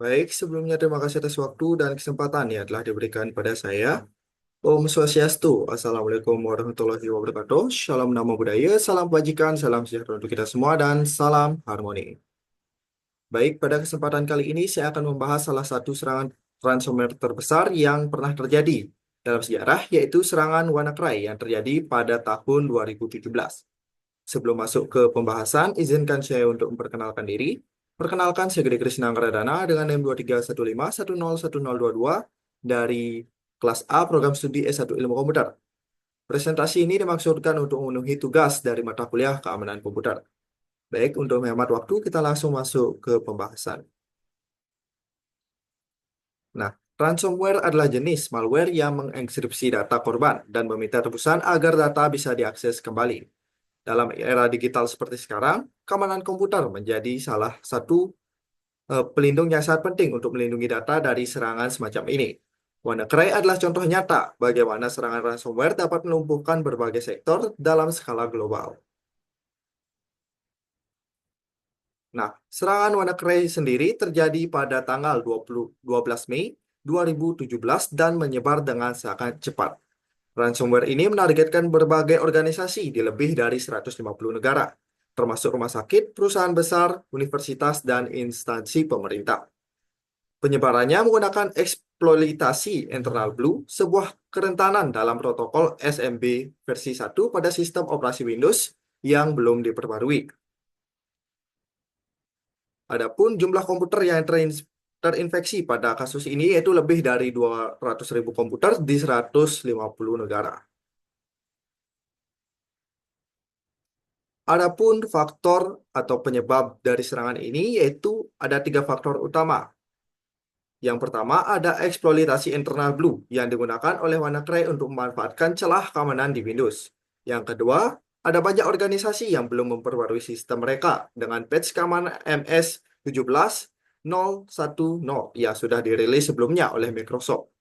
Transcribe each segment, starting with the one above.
Baik, sebelumnya terima kasih atas waktu dan kesempatan yang telah diberikan pada saya. Om Swastiastu, Assalamualaikum warahmatullahi wabarakatuh. Shalom Namo Buddhaya, salam kebajikan, salam sejahtera untuk kita semua, dan salam harmoni. Baik, pada kesempatan kali ini saya akan membahas salah satu serangan ransomware terbesar yang pernah terjadi dalam sejarah, yaitu serangan WannaCry yang terjadi pada tahun 2017. Sebelum masuk ke pembahasan, izinkan saya untuk memperkenalkan diri. Perkenalkan, saya Gede Krisnanggaradana dengan NIM 2315101022 dari kelas A Program Studi S1 Ilmu Komputer. Presentasi ini dimaksudkan untuk memenuhi tugas dari mata kuliah keamanan komputer. Baik, untuk menghemat waktu, kita langsung masuk ke pembahasan. Nah, ransomware adalah jenis malware yang mengenkripsi data korban dan meminta tebusan agar data bisa diakses kembali. Dalam era digital seperti sekarang, keamanan komputer menjadi salah satu pelindung yang sangat penting untuk melindungi data dari serangan semacam ini. WannaCry adalah contoh nyata bagaimana serangan ransomware dapat melumpuhkan berbagai sektor dalam skala global. Nah, serangan WannaCry sendiri terjadi pada tanggal 12 Mei 2017 dan menyebar dengan sangat cepat. Ransomware ini menargetkan berbagai organisasi di lebih dari 150 negara, termasuk rumah sakit, perusahaan besar, universitas, dan instansi pemerintah. Penyebarannya menggunakan eksploitasi internal Blue, sebuah kerentanan dalam protokol SMB versi 1 pada sistem operasi Windows yang belum diperbarui. Adapun jumlah komputer yang terinfeksi pada kasus ini yaitu lebih dari 200.000 komputer di 150 negara. Adapun faktor atau penyebab dari serangan ini yaitu ada tiga faktor utama. Yang pertama ada eksploitasi internal Blue yang digunakan oleh WannaCry untuk memanfaatkan celah keamanan di Windows. Yang kedua, ada banyak organisasi yang belum memperbarui sistem mereka dengan patch keamanan MS 17.010 yang sudah dirilis sebelumnya oleh Microsoft.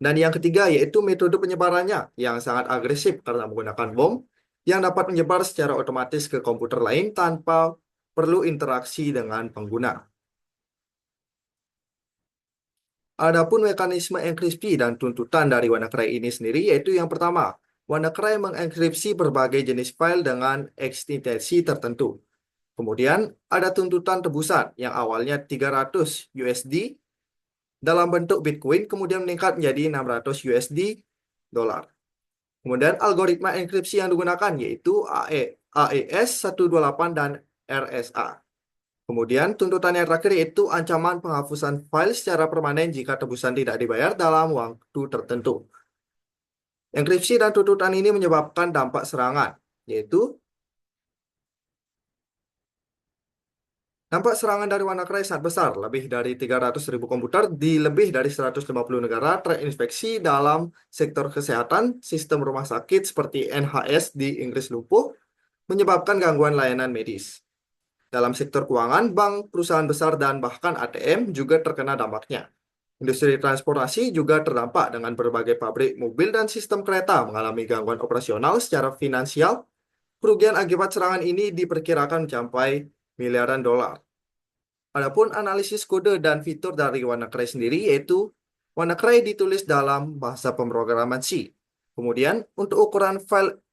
Dan yang ketiga yaitu metode penyebarannya yang sangat agresif karena menggunakan bom yang dapat menyebar secara otomatis ke komputer lain tanpa perlu interaksi dengan pengguna. Adapun mekanisme enkripsi dan tuntutan dari WannaCry ini sendiri yaitu yang pertama, WannaCry mengenkripsi berbagai jenis file dengan ekstensi tertentu. Kemudian ada tuntutan tebusan yang awalnya 300 USD dalam bentuk Bitcoin kemudian meningkat menjadi 600 USD dolar. Kemudian algoritma enkripsi yang digunakan yaitu AES 128 dan RSA. Kemudian tuntutan yang terakhir yaitu ancaman penghapusan file secara permanen jika tebusan tidak dibayar dalam waktu tertentu. Enkripsi dan tuntutan ini menyebabkan dampak serangan, yaitu dampak serangan dari WannaCry sangat besar, lebih dari 300.000 komputer di lebih dari 150 negara terinfeksi dalam sektor kesehatan, sistem rumah sakit seperti NHS di Inggris lumpuh, menyebabkan gangguan layanan medis. Dalam sektor keuangan, bank, perusahaan besar, dan bahkan ATM juga terkena dampaknya. Industri transportasi juga terdampak dengan berbagai pabrik mobil dan sistem kereta mengalami gangguan operasional secara finansial. Kerugian akibat serangan ini diperkirakan mencapai miliaran dolar. Adapun analisis kode dan fitur dari WannaCry sendiri yaitu WannaCry ditulis dalam bahasa pemrograman C. Kemudian untuk ukuran file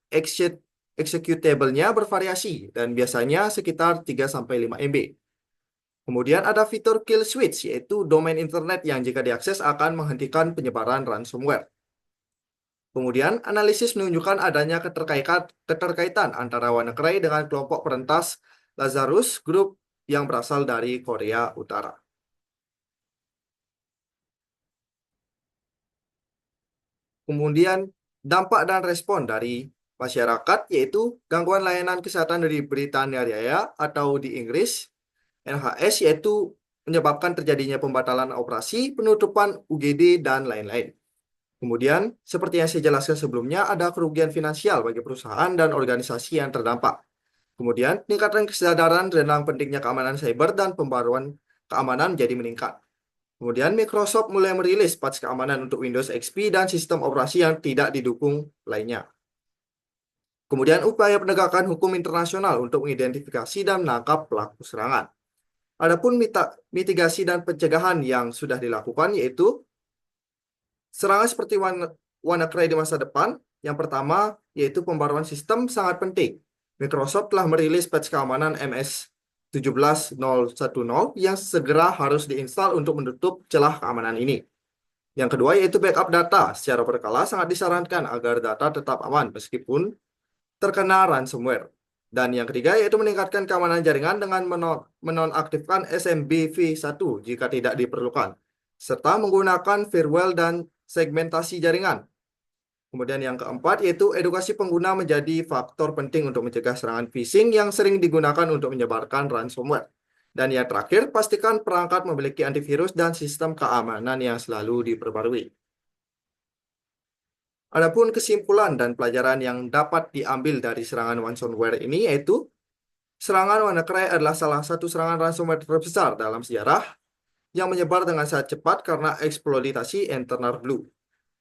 executable-nya bervariasi dan biasanya sekitar 3-5 MB. Kemudian ada fitur kill switch yaitu domain internet yang jika diakses akan menghentikan penyebaran ransomware. Kemudian analisis menunjukkan adanya keterkaitan antara WannaCry dengan kelompok perentas Lazarus Group yang berasal dari Korea Utara. Kemudian dampak dan respon dari masyarakat yaitu gangguan layanan kesehatan dari Britania Raya atau di Inggris, NHS yaitu menyebabkan terjadinya pembatalan operasi, penutupan UGD, dan lain-lain. Kemudian, seperti yang saya jelaskan sebelumnya, ada kerugian finansial bagi perusahaan dan organisasi yang terdampak. Kemudian, peningkatan kesadaran tentang pentingnya keamanan cyber dan pembaruan keamanan menjadi meningkat. Kemudian, Microsoft mulai merilis patch keamanan untuk Windows XP dan sistem operasi yang tidak didukung lainnya. Kemudian, upaya penegakan hukum internasional untuk mengidentifikasi dan menangkap pelaku serangan. Adapun mitigasi dan pencegahan yang sudah dilakukan yaitu serangan seperti WannaCry di masa depan. Yang pertama yaitu pembaruan sistem sangat penting. Microsoft telah merilis patch keamanan MS 17.010 yang segera harus diinstal untuk menutup celah keamanan ini. Yang kedua yaitu backup data. Secara berkala sangat disarankan agar data tetap aman meskipun terkena ransomware. Dan yang ketiga yaitu meningkatkan keamanan jaringan dengan menonaktifkan SMBv1 jika tidak diperlukan, serta menggunakan firewall dan segmentasi jaringan. Kemudian yang keempat yaitu edukasi pengguna menjadi faktor penting untuk mencegah serangan phishing yang sering digunakan untuk menyebarkan ransomware. Dan yang terakhir, pastikan perangkat memiliki antivirus dan sistem keamanan yang selalu diperbarui. Adapun kesimpulan dan pelajaran yang dapat diambil dari serangan ransomware ini yaitu serangan WannaCry adalah salah satu serangan ransomware terbesar dalam sejarah yang menyebar dengan sangat cepat karena eksploitasi internal blue.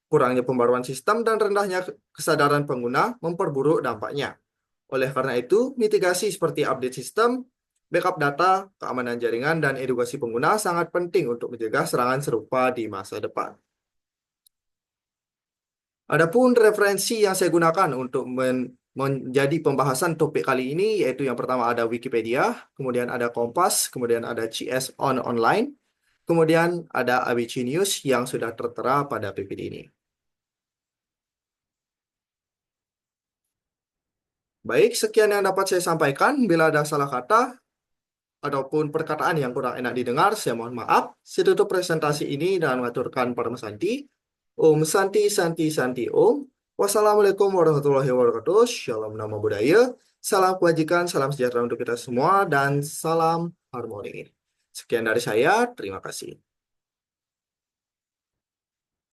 Kurangnya pembaruan sistem dan rendahnya kesadaran pengguna memperburuk dampaknya. Oleh karena itu, mitigasi seperti update sistem, backup data, keamanan jaringan, dan edukasi pengguna sangat penting untuk mencegah serangan serupa di masa depan. Adapun referensi yang saya gunakan untuk menjadi pembahasan topik kali ini yaitu yang pertama ada Wikipedia, kemudian ada Kompas, kemudian ada CS Online, kemudian ada ABC News yang sudah tertera pada PPT ini. Baik, sekian yang dapat saya sampaikan. Bila ada salah kata ataupun perkataan yang kurang enak didengar, saya mohon maaf. Saya tutup presentasi ini dan mengaturkan Parma Santi. Om Santi Santi Santi Om. Wassalamualaikum warahmatullahi wabarakatuh. Shalom nama budaya. Salam kebajikan, salam sejahtera untuk kita semua, dan salam harmoni. Sekian dari saya, terima kasih.